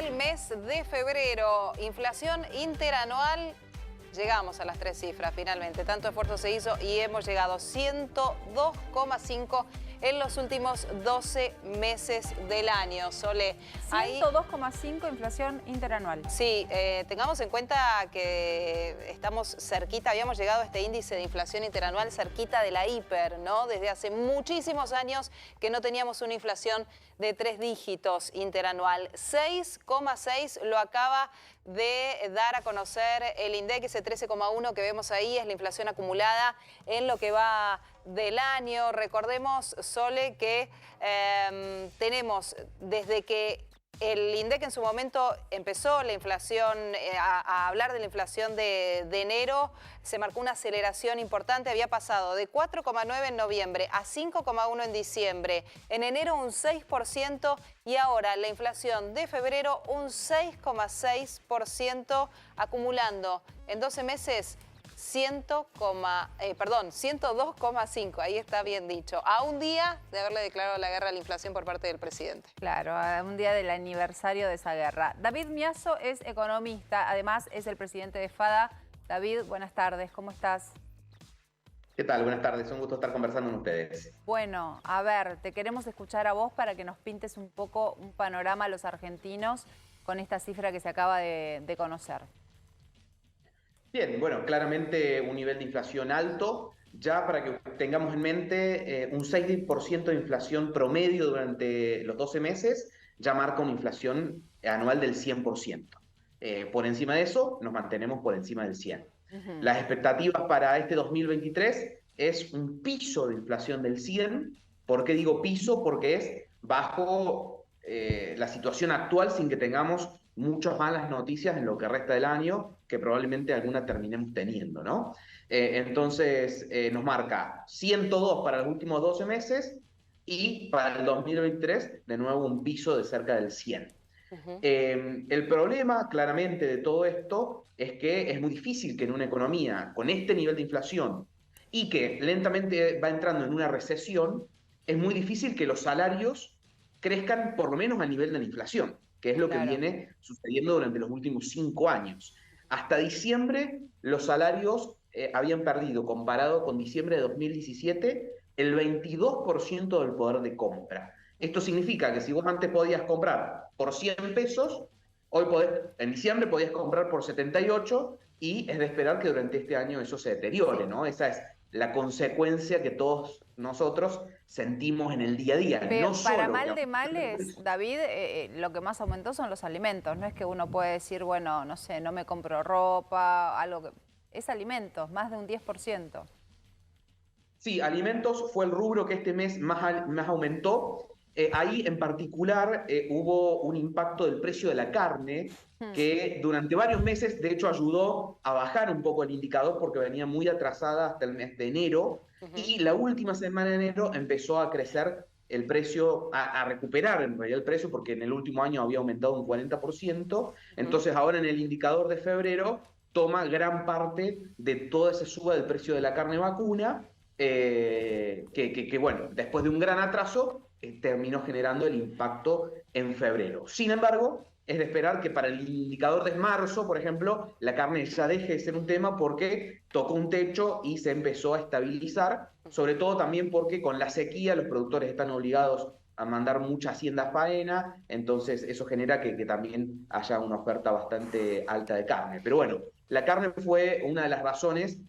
del mes de febrero. Inflación interanual. Llegamos a las 3 cifras finalmente. Tanto esfuerzo se hizo y hemos llegado a 102,5 en los últimos 12 meses del año. Sole, 102,5 inflación interanual. Sí, tengamos en cuenta que estamos cerquita, habíamos llegado a este índice de inflación interanual cerquita de la hiper, ¿no? Desde hace muchísimos años que no teníamos una inflación de 3 dígitos interanual. 6,6 lo acaba de dar a conocer el INDEC, ese 13,1 que vemos ahí es la inflación acumulada en lo que va del año. Recordemos, Sole, que tenemos desde que el INDEC en su momento empezó la inflación, a hablar de la inflación de enero, se marcó una aceleración importante, había pasado de 4,9 en noviembre a 5,1 en diciembre, en enero un 6% y ahora la inflación de febrero un 6,6%, acumulando en 12 meses 102,5, ahí está bien dicho, a un día de haberle declarado la guerra a la inflación por parte del presidente. Claro, a un día del aniversario de esa guerra. David Miazo es economista, además es el presidente de FADA. David, buenas tardes, ¿cómo estás? ¿Qué tal? Buenas tardes, un gusto estar conversando con ustedes. Bueno, a ver, te queremos escuchar a vos para que nos pintes un poco un panorama a los argentinos con esta cifra que se acaba de conocer. Bien, bueno, claramente un nivel de inflación alto. Ya para que tengamos en mente, un 6% de inflación promedio durante los 12 meses ya marca una inflación anual del 100%. Por encima de eso, nos mantenemos por encima del 100%. Las expectativas para este 2023 es un piso de inflación del 100%. ¿Por qué digo piso? Porque es bajo la situación actual sin que tengamos muchas malas noticias en lo que resta del año, que probablemente alguna terminemos teniendo, ¿no? Entonces nos marca 102 para los últimos 12 meses y para el 2023 de nuevo un piso de cerca del 100. El problema claramente de todo esto es que es muy difícil que en una economía con este nivel de inflación y que lentamente va entrando en una recesión, es muy difícil que los salarios crezcan por lo menos al nivel de la inflación, que es lo que viene sucediendo durante los últimos 5 años. Hasta diciembre los salarios habían perdido, comparado con diciembre de 2017, el 22% del poder de compra. Esto significa que si vos antes podías comprar por 100 pesos, hoy en diciembre podías comprar por 78 y es de esperar que durante este año eso se deteriore, ¿no? Esa es la consecuencia que todos nosotros sentimos en el día a día. Pero no para solo mal de males, David, lo que más aumentó son los alimentos. No es que uno puede decir, bueno, no sé, no me compro ropa, algo que... Es alimentos, más de un 10%. Sí, alimentos fue el rubro que este mes más aumentó. Ahí en particular hubo un impacto del precio de la carne que durante varios meses de hecho ayudó a bajar un poco el indicador porque venía muy atrasada hasta el mes de enero y la última semana de enero empezó a crecer el precio, a recuperar en realidad el precio porque en el último año había aumentado un 40%, entonces ahora en el indicador de febrero toma gran parte de toda esa suba del precio de la carne vacuna. Bueno, después de un gran atraso, terminó generando el impacto en febrero. Sin embargo, es de esperar que para el indicador de marzo, por ejemplo, la carne ya deje de ser un tema porque tocó un techo y se empezó a estabilizar, sobre todo también porque con la sequía los productores están obligados a mandar mucha hacienda a faena, entonces eso genera que también haya una oferta bastante alta de carne. Pero bueno, la carne fue una de las razones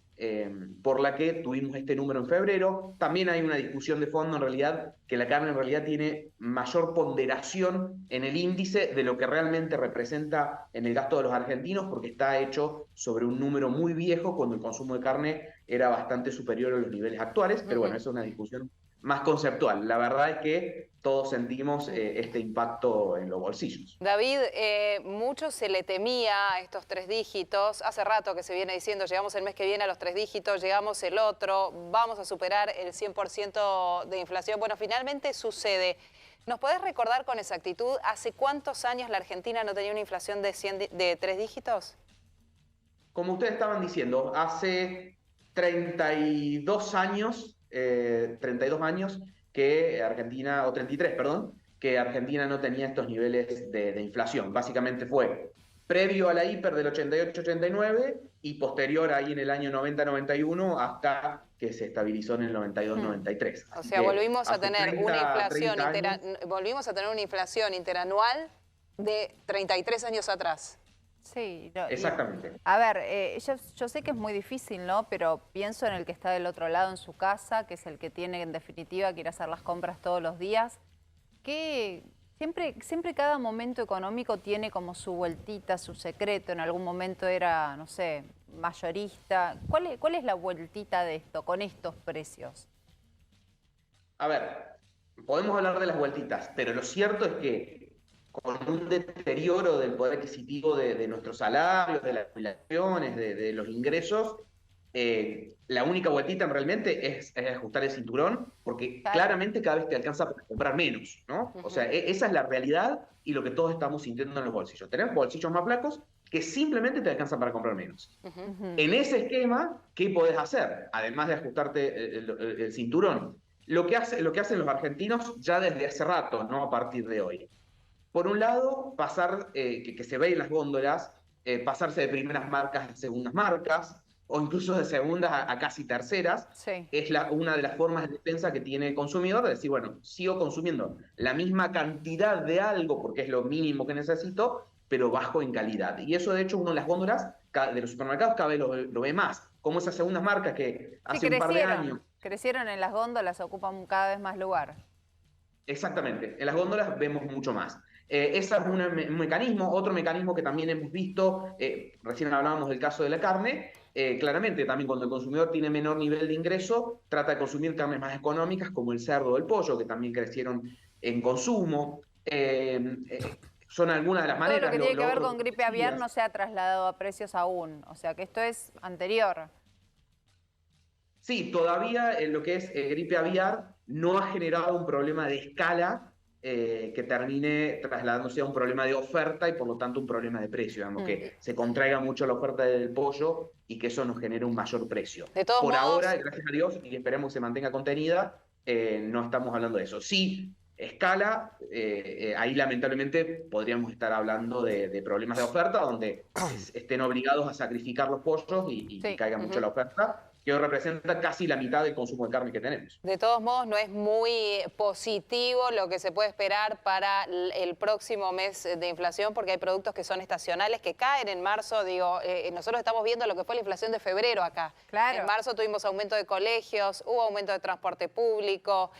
por la que tuvimos este número en febrero. También hay una discusión de fondo en realidad, que la carne en realidad tiene mayor ponderación en el índice de lo que realmente representa en el gasto de los argentinos, porque está hecho sobre un número muy viejo cuando el consumo de carne era bastante superior a los niveles actuales, pero bueno, esa es una discusión más conceptual. La verdad es que todos sentimos este impacto en los bolsillos. David, mucho se le temía a estos 3 dígitos. Hace rato que se viene diciendo, llegamos el mes que viene a los 3 dígitos, llegamos el otro, vamos a superar el 100% de inflación. Bueno, finalmente sucede. ¿Nos podés recordar con exactitud hace cuántos años la Argentina no tenía una inflación de 3 dígitos? Como ustedes estaban diciendo, hace 32 años que Argentina, o 33, perdón, que Argentina no tenía estos niveles de inflación. Básicamente fue previo a la hiper del 88-89 y posterior ahí en el año 90-91 hasta que se estabilizó en el 92-93. O sea, volvimos a tener volvimos a tener una inflación interanual de 33 años atrás. Sí, exactamente. A ver, yo sé que es muy difícil, ¿no? Pero pienso en el que está del otro lado en su casa, que es el que tiene en definitiva que ir a hacer las compras todos los días, que siempre cada momento económico tiene como su vueltita, su secreto. En algún momento era, no sé, mayorista. ¿Cuál es la vueltita de esto, con estos precios? A ver, podemos hablar de las vueltitas, pero lo cierto es que con un deterioro del poder adquisitivo de nuestros salarios, de las jubilaciones, de los ingresos, la única vueltita realmente es ajustar el cinturón, porque claramente cada vez te alcanza para comprar menos, ¿no? O sea, esa es la realidad y lo que todos estamos sintiendo en los bolsillos. Tenemos bolsillos más flacos que simplemente te alcanzan para comprar menos. En ese esquema, ¿qué podés hacer? Además de ajustarte el cinturón, lo que hacen los argentinos ya desde hace rato, no a partir de hoy. Por un lado, pasar, que se ve en las góndolas, pasarse de primeras marcas a segundas marcas, o incluso de segundas a casi terceras, es una de las formas de defensa que tiene el consumidor, de decir, bueno, sigo consumiendo la misma cantidad de algo, porque es lo mínimo que necesito, pero bajo en calidad. Y eso, de hecho, uno en las góndolas de los supermercados cada vez lo ve más, como esas segundas marcas que hace un par de años... Crecieron en las góndolas, ocupan cada vez más lugar. Exactamente, en las góndolas vemos mucho más. Ese es un mecanismo. Otro mecanismo que también hemos visto, recién hablábamos del caso de la carne, claramente también cuando el consumidor tiene menor nivel de ingreso, trata de consumir carnes más económicas como el cerdo o el pollo, que también crecieron en consumo. Son algunas de las maneras. Todo lo que tiene que ver con gripe aviar no se ha trasladado a precios aún, o sea que esto es anterior. Sí, todavía en lo que es gripe aviar no ha generado un problema de escala que termine trasladándose a un problema de oferta y por lo tanto un problema de precio, digamos, que se contraiga mucho la oferta del pollo y que eso nos genere un mayor precio. De todos por modos, ahora, gracias a Dios, y esperemos que se mantenga contenida, no estamos hablando de eso. Sí, escala, ahí lamentablemente podríamos estar hablando de problemas de oferta donde estén obligados a sacrificar los pollos y caiga mucho la oferta, que hoy representa casi la mitad del consumo de carne que tenemos. De todos modos, no es muy positivo lo que se puede esperar para el próximo mes de inflación, porque hay productos que son estacionales, que caen en marzo. Digo, nosotros estamos viendo lo que fue la inflación de febrero acá. Claro. En marzo tuvimos aumento de colegios, hubo aumento de transporte público,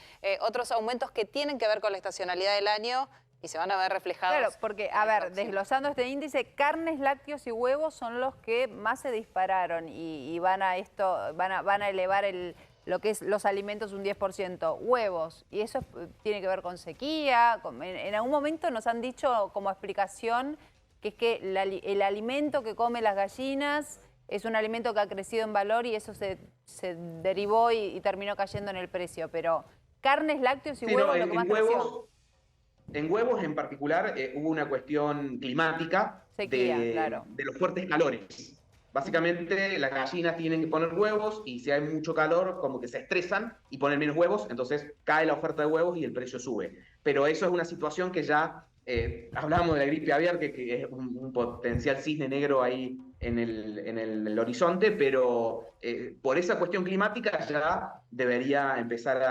otros aumentos que tienen que ver con la estacionalidad del año, y se van a ver reflejados. Claro, porque, a ver, desglosando este índice, carnes, lácteos y huevos son los que más se dispararon y van a elevar lo que es los alimentos un 10%. Huevos, y eso tiene que ver con sequía. En algún momento nos han dicho como explicación que es que el alimento que comen las gallinas es un alimento que ha crecido en valor y eso se derivó y terminó cayendo en el precio. Pero carnes, lácteos y huevos es lo que más creció. En huevos en particular hubo una cuestión climática de los fuertes calores. Básicamente las gallinas tienen que poner huevos y si hay mucho calor como que se estresan y ponen menos huevos, entonces cae la oferta de huevos y el precio sube. Pero eso es una situación que ya, hablamos de la gripe aviar, que es un potencial cisne negro ahí en el horizonte, pero por esa cuestión climática ya debería empezar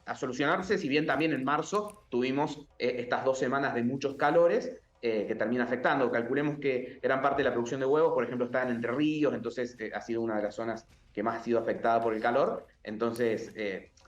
a solucionarse, si bien también en marzo tuvimos estas 2 semanas de muchos calores que termina afectando. Calculemos que gran parte de la producción de huevos, por ejemplo, está en Entre Ríos, entonces ha sido una de las zonas que más ha sido afectada por el calor. Entonces,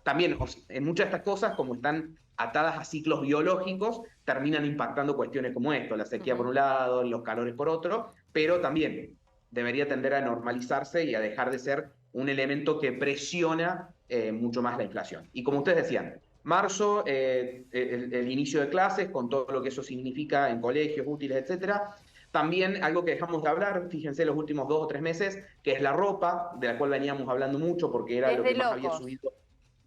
también en muchas de estas cosas, como están atadas a ciclos biológicos, terminan impactando cuestiones como esto, la sequía por un lado, los calores por otro, pero también debería tender a normalizarse y a dejar de ser un elemento que presiona mucho más la inflación. Y como ustedes decían, marzo, el inicio de clases, con todo lo que eso significa en colegios, útiles, etcétera. También algo que dejamos de hablar, fíjense, los últimos 2 o 3 meses, que es la ropa, de la cual veníamos hablando mucho porque era lo que más había subido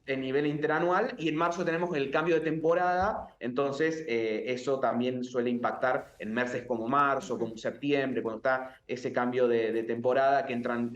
en nivel interanual, y en marzo tenemos el cambio de temporada, entonces eso también suele impactar en meses como marzo, como septiembre, cuando está ese cambio de temporada, que entran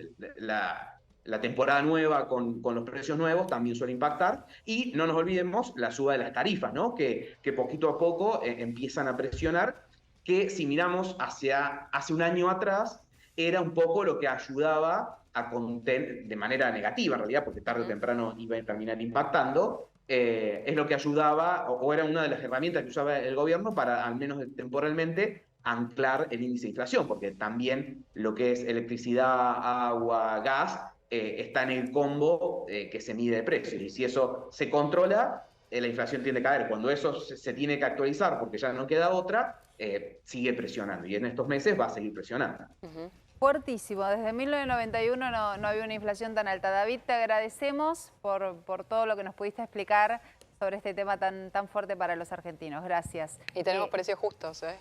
la temporada nueva con los precios nuevos también suele impactar. Y no nos olvidemos la suba de las tarifas, ¿no? Que poquito a poco empiezan a presionar, que si miramos hace un año atrás, era un poco lo que ayudaba a contener, de manera negativa en realidad, porque tarde o temprano iba a terminar impactando, es lo que ayudaba, o era una de las herramientas que usaba el gobierno para, al menos temporalmente, anclar el índice de inflación, porque también lo que es electricidad, agua, gas, está en el combo que se mide de precios. Y si eso se controla, la inflación tiende a caer. Cuando eso se tiene que actualizar porque ya no queda otra, sigue presionando. Y en estos meses va a seguir presionando. Fuertísimo. Desde 1991 no había una inflación tan alta. David, te agradecemos por todo lo que nos pudiste explicar sobre este tema tan fuerte para los argentinos. Gracias. Y tenemos precios justos, ¿eh?